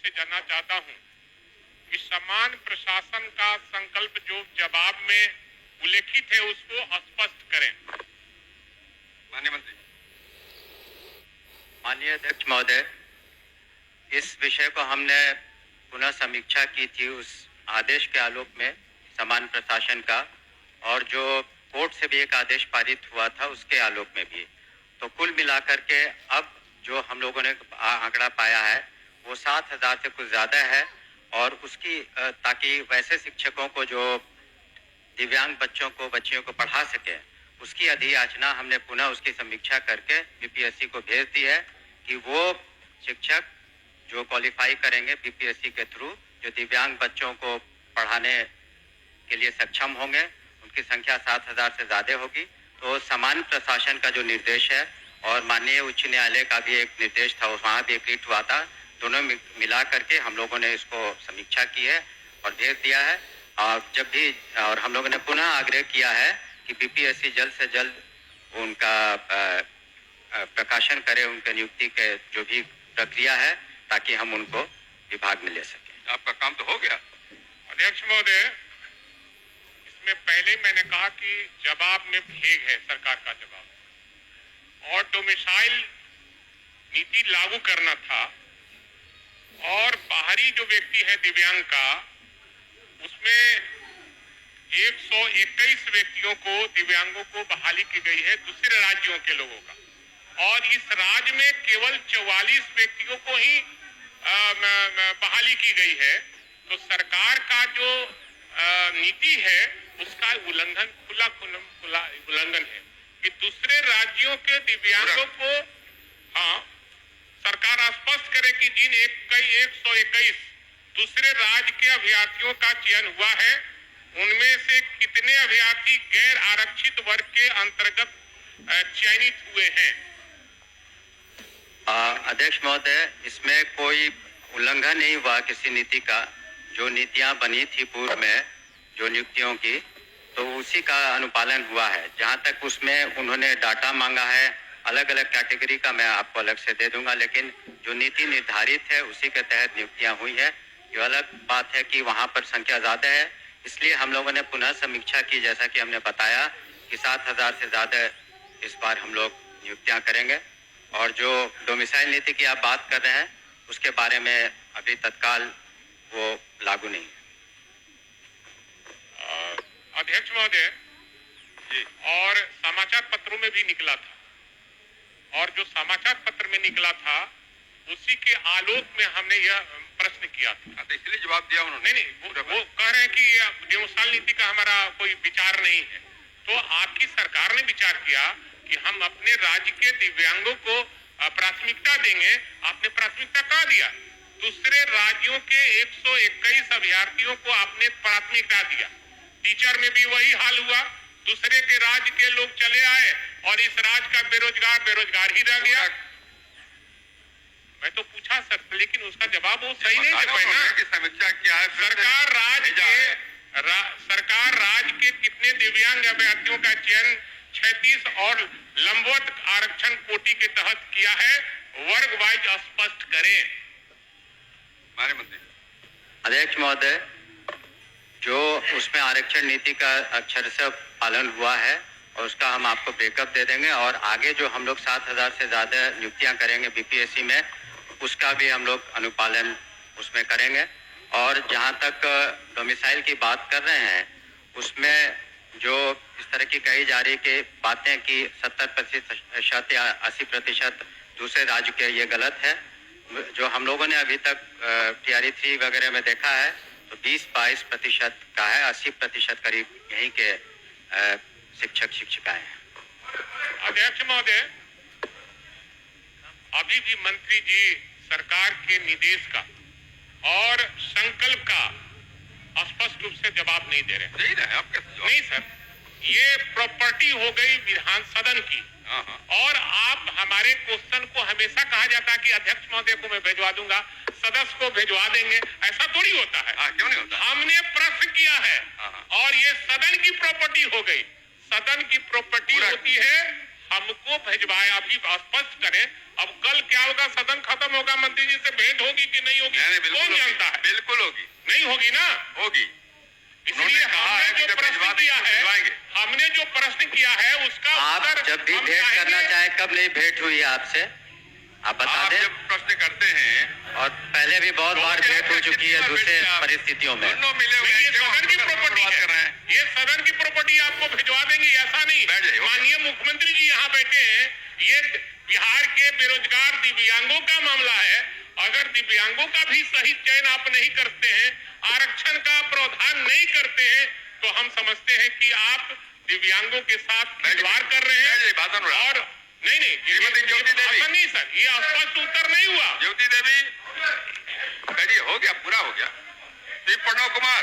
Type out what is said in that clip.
से जानना चाहता हूं कि समान प्रशासन का संकल्प जो जवाब में उल्लेखित है उसको स्पष्ट करें। माननीय मंत्री। माननीय अध्यक्ष महोदय, इस विषय को हमने पुनः समीक्षा की थी उस आदेश के आलोक में समान प्रशासन का, और जो कोर्ट से भी एक आदेश पारित हुआ था उसके आलोक में भी। तो कुल मिलाकर के अब जो हम लोगों ने आंकड़ा पाया है वो 7,000 से कुछ ज़्यादा है, और उसकी ताकि वैसे शिक्षकों को जो दिव्यांग बच्चों को बच्चियों को पढ़ा सके उसकी अधियाचना हमने पुनः उसकी समीक्षा करके बीपीएससी को भेज दी है कि वो शिक्षक जो क्वालिफाई करेंगे बीपीएससी के थ्रू, जो दिव्यांग बच्चों को पढ़ाने के लिए सक्षम होंगे, उनकी संख्या 7,000 से ज़्यादा होगी। तो समान प्रशासन का जो निर्देश है और माननीय उच्च न्यायालय का भी एक निर्देश था, वहाँ भी एक रिट हुआ था, दोनों मिला करके हम लोगों ने इसको समीक्षा की है और भेज दिया है। और हम लोगों ने पुनः आग्रह किया है कि बीपीएससी जल्द से जल्द उनका प्रकाशन करे, उनके नियुक्ति के जो भी प्रक्रिया है, ताकि हम उनको विभाग में ले सकें। आपका काम तो हो गया। अध्यक्ष महोदय, इसमें पहले मैंने कहा कि जवाब में भेग है सरकार का जवाब, और डोमिसाइल नीति लागू करना था, और बाहरी जो व्यक्ति है दिव्यांग का, उसमें 121 व्यक्तियों को दिव्यांगों को बहाली की गई है दूसरे राज्यों के लोगों का, और इस राज्य में केवल 44 व्यक्तियों को ही बहाली की गई है। तो सरकार का जो नीति है उसका उल्लंघन, खुला उल्लंघन है कि दूसरे राज्यों के दिव्यांगों को, हाँ, सरकार स्पष्ट करे कि जिन 121 दूसरे राज्य के अभ्यर्थियों का चयन हुआ है उनमें से कितने अभ्यर्थी गैर आरक्षित वर्ग के अंतर्गत चयनित हुए हैं। अध्यक्ष महोदय, इसमें कोई उल्लंघन नहीं हुआ किसी नीति का। जो नीतियां बनी थी पूर्व में जो नियुक्तियों की, तो उसी का अनुपालन हुआ है। जहां तक उसमें उन्होंने डाटा मांगा है अलग अलग कैटेगरी का, मैं आपको अलग से दे दूंगा, लेकिन जो नीति निर्धारित है उसी के तहत नियुक्तियां हुई है। ये अलग बात है कि वहां पर संख्या ज्यादा है, इसलिए हम लोगों ने पुनः समीक्षा की, जैसा कि हमने बताया कि 7,000 से ज्यादा इस बार हम लोग नियुक्तियां करेंगे। और जो डोमिसाइल नीति की आप बात कर रहे हैं उसके बारे में अभी तत्काल वो लागू नहीं है। अध्यक्ष महोदय, और समाचार पत्रों में भी निकला था, और जो समाचार पत्र में निकला था उसी के आलोक में हमने यह प्रश्न किया था। तो इसलिए जवाब दिया उन्होंने। नहीं, वो कह रहे हैं कि डोमिसाइल नीति का हमारा कोई विचार नहीं है। तो आपकी सरकार ने विचार किया कि हम अपने राज्य के दिव्यांगों को प्राथमिकता देंगे। आपने प्राथमिकता कहाँ दिया? दूसरे राज्यों के 121 अभ्यर्थियों को आपने प्राथमिकता दिया। टीचर में भी वही हाल हुआ, दूसरे के राज्य के लोग चले आए और इस राज्य का बेरोजगार ही रह गया। मैं तो पूछा सर, लेकिन उसका जवाब वो सही नहीं दे पाए ना। समीक्षा किया है सरकार राज्य के कितने दिव्यांग अभ्यर्थियों का चयन 36 और लंबवत आरक्षण कोटि के तहत किया है, वर्ग वाइज स्पष्ट करें। माननीय मंत्री। अध्यक्ष महोदय, जो उसमें आरक्षण नीति का अक्षरशः पालन हुआ है और उसका हम आपको ब्रेकअप दे देंगे, और आगे जो हम लोग 7,000 से ज्यादा नियुक्तियां करेंगे बीपीएससी में, उसका भी हम लोग अनुपालन उसमें करेंगे। और जहां तक डोमिसाइल की बात कर रहे हैं उसमें जो इस तरह की कही जा रही कि बातें कि 70% या 80% दूसरे राज्य के, ये गलत है। जो हम लोगों ने अभी तक TRE3 वगैरह में देखा है तो 20-22% का है, 80% करीब यहीं के शिक्षक शिक्षिकाएं हैं। अध्यक्ष महोदय, अभी भी मंत्री जी सरकार के निर्देश का और संकल्प का स्पष्ट रूप से जवाब नहीं दे रहे। नहीं सर, ये प्रॉपर्टी हो गई विधान सदन की, और आप हमारे क्वेश्चन को हमेशा कहा जाता है कि अध्यक्ष महोदय को मैं भिजवा दूंगा, सदस्य को भिजवा देंगे, ऐसा थोड़ी होता है। क्यों नहीं होता? हमने प्रश्न किया है और ये सदन की प्रॉपर्टी हो गई। सदन की प्रॉपर्टी होती है, हमको भिजवाया, अभी स्पष्ट करें अब कल क्या होगा, सदन खत्म होगा, मंत्री जी से भेंट होगी कि नहीं होगी, नहीं, बिल्कुल कौन होगी, जानता है? बिल्कुल होगी, नहीं होगी ना। होगी। इसलिए उन्होंने कहा है हमने कि जो जब प्रश्न भिजवा किया देंगे, है, भिजवाएंगे। हमने जो प्रश्न किया है उसका आप उत्तर जब भी हम भेंट करना चाहेंगे। चाहे, कब नहीं भेंट हुई है आपसे, आप बता आप दें। जब प्रश्न करते हैं और पहले भी बहुत बार भेंट हो चुकी है दूसरे परिस्थितियों में। दोनों मिले हुए नहीं, ये हैं, क्यों सदन की हम प्रॉपर्टी बात कर रहे है, हैं? ये सदन की प्रॉपर्टी आपको भिजवा देंगे ऐसा नहीं। बैठ जाइए, ओके। माननीय मुख्यमंत्री जी यहाँ बैठे हैं, ये बिहार के बेरोजगार दिव्यांगों का मामला है। अगर दिव्यांगों का भी सही चयन आप नहीं करते हैं, आरक्षण का प्रावधान नहीं करते हैं, तो हम समझते हैं कि आप दिव्यांगों के साथ खिलवाड़ कर रहे हैं। बात अनुराग। और नहीं नहीं, श्रीमती ज्योति देवी। ऐसा नहीं सर, ये स्पष्ट उत्तर नहीं हुआ। ज्योति देवी, कहिए, हो गया, पूरा हो गया। श्री प्रणव कुमार,